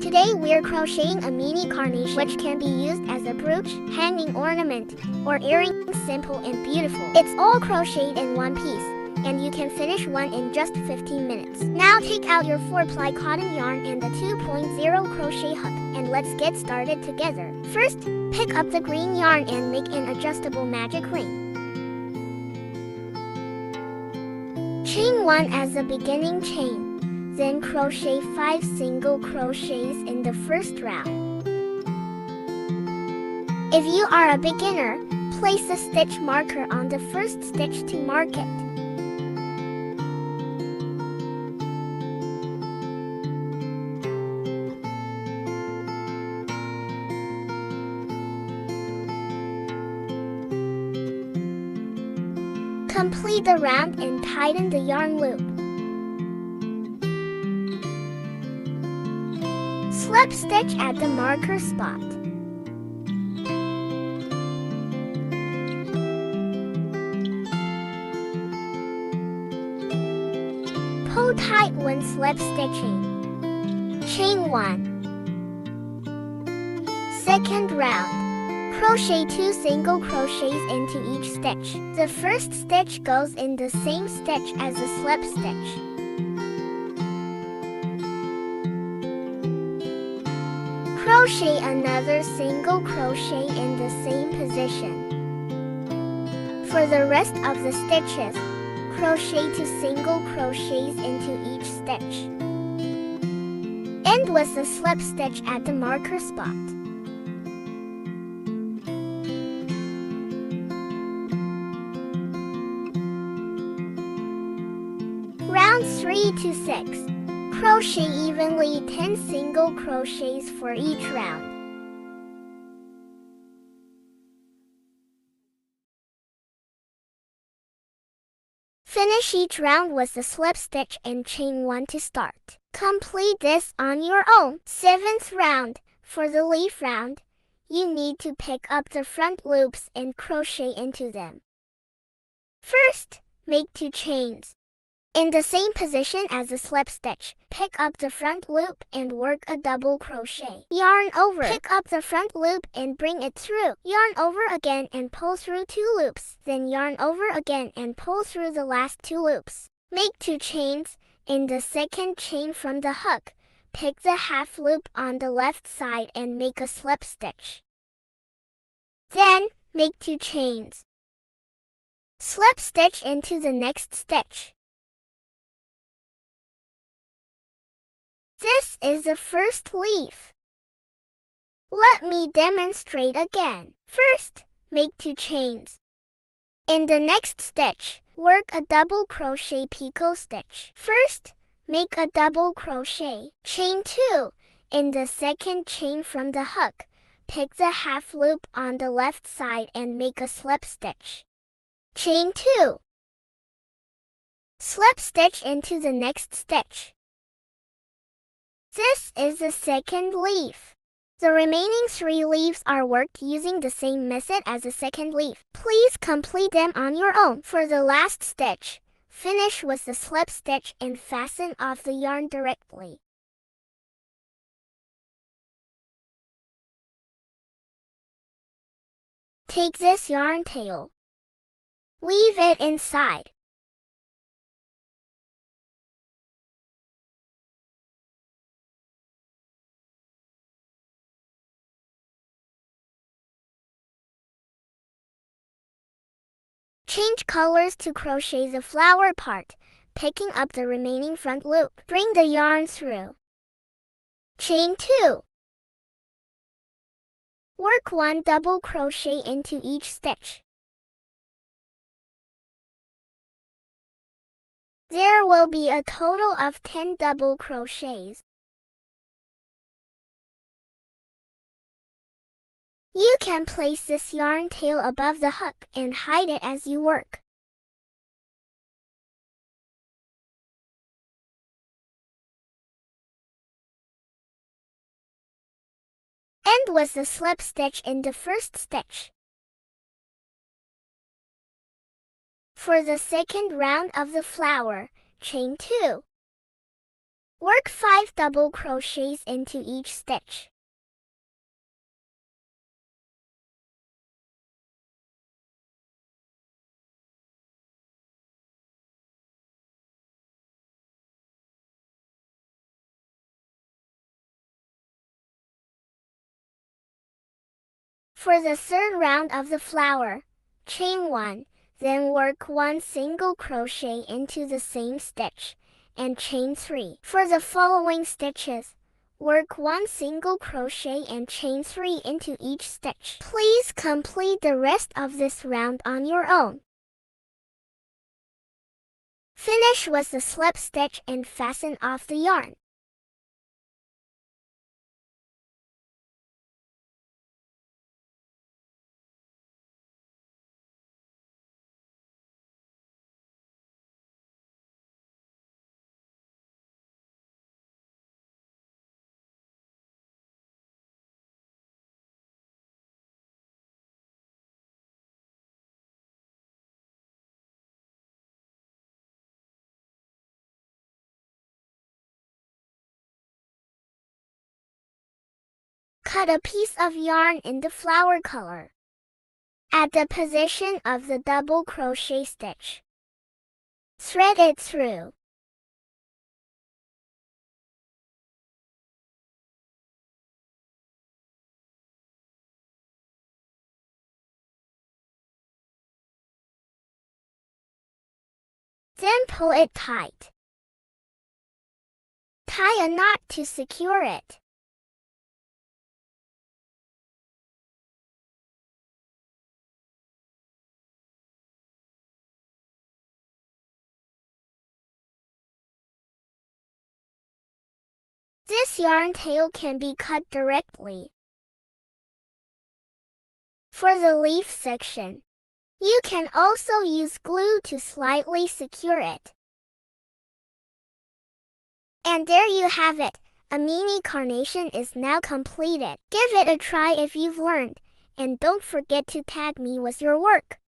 Today we're crocheting a mini carnation which can be used as a brooch, hanging ornament, or earring. Simple and beautiful. It's all crocheted in one piece, and you can finish one in just 15 minutes. Now take out your 4-ply cotton yarn and the 2.0 crochet hook, and let's get started together. First, pick up the green yarn and make an adjustable magic ring. Chain 1 as a beginning chain. Then crochet 5 single crochets in the first round. If you are a beginner, place a stitch marker on the first stitch to mark it. Complete the round and tighten the yarn loop. Slip stitch at the marker spot. Pull tight when slip stitching. Chain 1. Second round. Crochet 2 single crochets into each stitch. The first stitch goes in the same stitch as the slip stitch. Crochet another single crochet in the same position. For the rest of the stitches, crochet 2 single crochets into each stitch. End with a slip stitch at the marker spot. Rounds 3 to 6. Crochet evenly 10 single crochets for each round. Finish each round with a slip stitch and chain 1 to start. Complete this on your own. 7th round. For the leaf round, you need to pick up the front loops and crochet into them. First, make 2 chains. In the same position as the slip stitch, pick up the front loop and work a double crochet. Yarn over. Pick up the front loop and bring it through. Yarn over again and pull through 2 loops. Then yarn over again and pull through the last 2 loops. Make 2 chains. In the second chain from the hook, pick the half loop on the left side and make a slip stitch. Then, make 2 chains. Slip stitch into the next stitch. This is the first leaf. Let me demonstrate again. First, make 2 chains. In the next stitch, work a double crochet picot stitch. First, make a double crochet. Chain 2. In the second chain from the hook, pick the half loop on the left side and make a slip stitch. Chain 2. Slip stitch into the next stitch. This is the second leaf. The remaining 3 leaves are worked using the same method as the second leaf. Please complete them on your own. For the last stitch, finish with the slip stitch and fasten off the yarn directly. Take this yarn tail. Weave it inside. Change colors to crochet the flower part, picking up the remaining front loop. Bring the yarn through. Chain 2. Work 1 double crochet into each stitch. There will be a total of 10 double crochets. You can place this yarn tail above the hook and hide it as you work. End with a slip stitch in the first stitch. For the second round of the flower, chain 2. Work 5 double crochets into each stitch. For the third round of the flower, chain 1, then work 1 single crochet into the same stitch, and chain 3. For the following stitches, work 1 single crochet and chain 3 into each stitch. Please complete the rest of this round on your own. Finish with the slip stitch and fasten off the yarn. Cut a piece of yarn in the flower color. At the position of the double crochet stitch, thread it through. Then pull it tight. Tie a knot to secure it. This yarn tail can be cut directly. For the leaf section, you can also use glue to slightly secure it. And there you have it. A mini carnation is now completed. Give it a try if you've learned, and don't forget to tag me with your work.